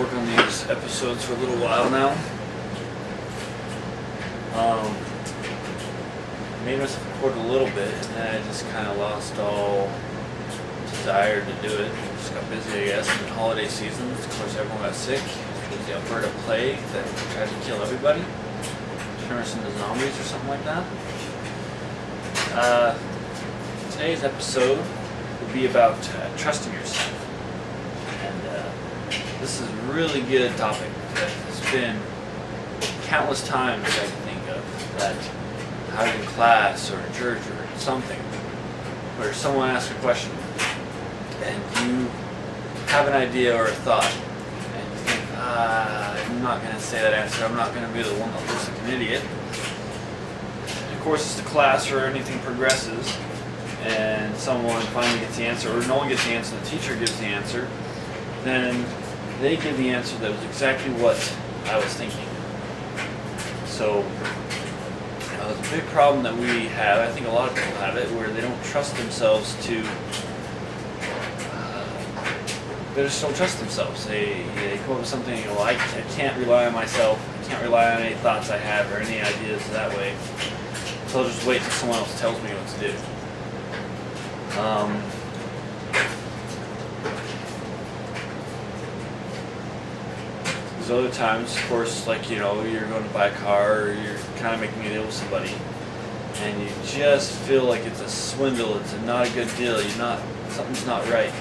work on these episodes for a little while now. Made myself record a little bit, and then I just kind of lost all desire to do it. Just got busy, I guess, in the holiday season. Of course, everyone got sick. It was the Alberta plague that tried to kill everybody, turn us into zombies or something like that. Today's episode will be about trusting yourself. And this is a really good topic. There's been countless times I can think of that either in class or in church or something where someone asks a question and you have an idea or a thought and you think, I'm not going to say that answer, I'm not going to be the one that looks like an idiot. And of course, as the class or anything progresses and someone finally gets the answer, or no one gets the answer, the teacher gives the answer, then they give the answer that was exactly what I was thinking. So it's a big problem that we have. I think a lot of people have it, where they don't trust themselves to. They just don't trust themselves. They come up with something. I can't rely on myself. I can't rely on any thoughts I have or any ideas that way. So I'll just wait till someone else tells me what to do. There's other times, of course, like, you're going to buy a car or you're kind of making a deal with somebody and you just feel like it's a swindle, it's not a good deal, something's not right.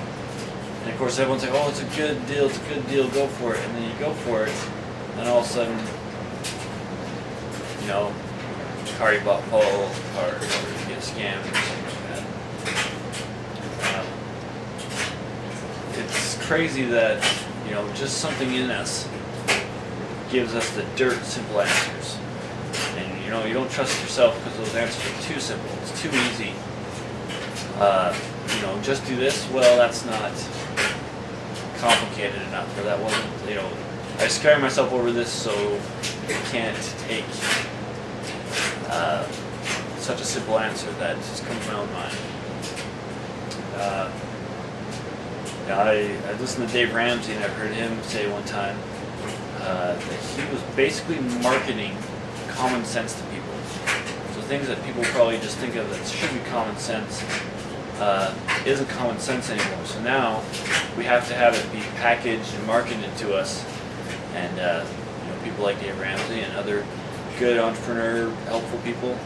And of course everyone's like, oh, it's a good deal, go for it. And then you go for it and all of a sudden, the car you bought falls apart or you get scammed or something like that. It's crazy that, just something in us gives us the dirt simple answers. And you don't trust yourself because those answers are too simple. It's too easy. Just do this. Well, that's not complicated enough, or that wasn't, I scare myself over this, so I can't take such a simple answer that just comes to my own mind. I listened to Dave Ramsey, and I've heard him say one time that he was basically marketing common sense to people. So things that people probably just think of that should be common sense isn't common sense anymore. So now we have to have it be packaged and marketed to us. And people like Dave Ramsey and other good entrepreneur, helpful people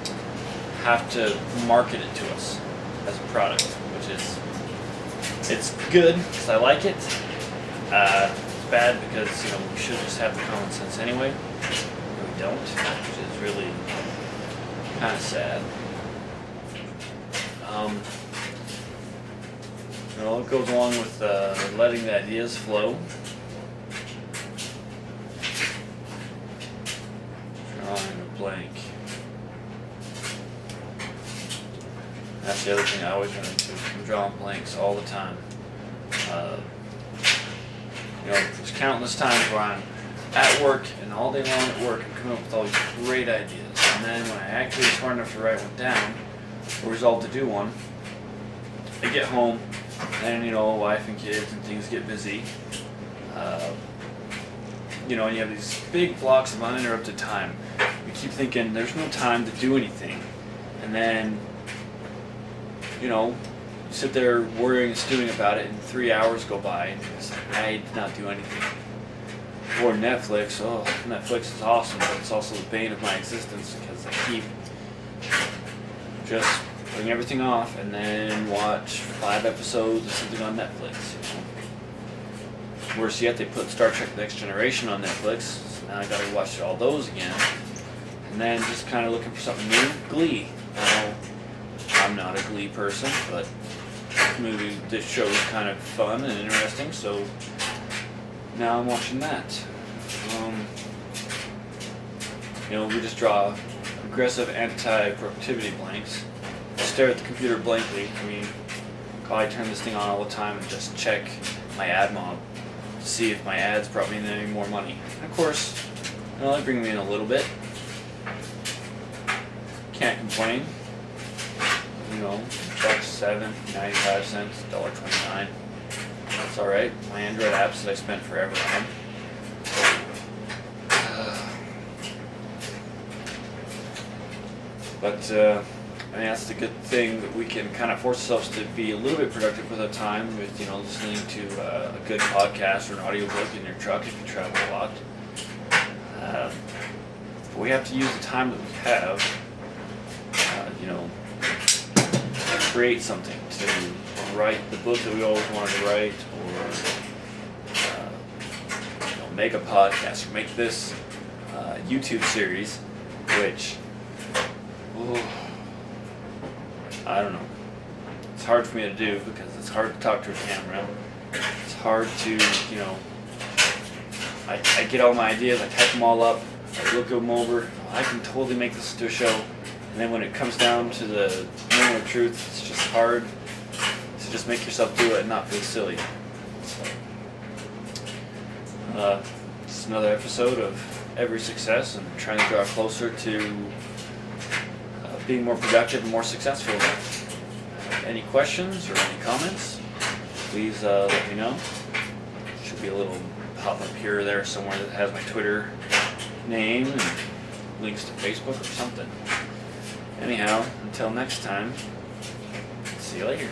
have to market it to us as a product, which is, it's good because I like it. It's bad because we should just have the common sense anyway. We don't, which is really kind of sad. It goes along with letting the ideas flow. Drawing a blank. That's the other thing I always run into. I'm drawing blanks all the time. There's countless times where I'm at work and all day long at work I'm coming up with all these great ideas. And then when I actually get smart enough to write one down, or resolve to do one, I get home and, wife and kids and things get busy. And you have these big blocks of uninterrupted time. You keep thinking there's no time to do anything. And then, you sit there worrying and stewing about it, and 3 hours go by, and it's like, I did not do anything. Or Netflix. Oh, Netflix is awesome, but it's also the bane of my existence because I keep just putting everything off and then watch 5 episodes of something on Netflix. Worse yet, they put Star Trek: Next Generation on Netflix, so now I gotta watch all those again. And then just kind of looking for something new. Glee. Now, I'm not a Glee person, but this show is kind of fun and interesting, so now I'm watching that. We just draw aggressive anti-productivity blanks. Stare at the computer blankly. I turn this thing on all the time and just check my Admob to see if my ads brought me in any more money. And of course, they bring me in a little bit. Can't complain. $1.07, 95 cents, $1.29. That's alright. My Android apps that I spent forever on. But I mean, that's the good thing that we can kind of force ourselves to be a little bit productive with our time with, listening to a good podcast or an audiobook in your truck if you travel a lot. But we have to use the time that we have, to create something, to write the book that we always wanted to write, or make a podcast, or make this YouTube series, which, I don't know. It's hard for me to do because it's hard to talk to a camera. It's hard to, I get all my ideas, I type them all up, I look them over, I can totally make this into a show. And then when it comes down to the moment of truth, it's just hard to just make yourself do it and not feel silly. So, it's another episode of Every Success and trying to draw closer to being more productive and more successful. Any questions or any comments, please let me know. Should be a little pop-up here or there somewhere that has my Twitter name and links to Facebook or something. Anyhow, until next time, see you later.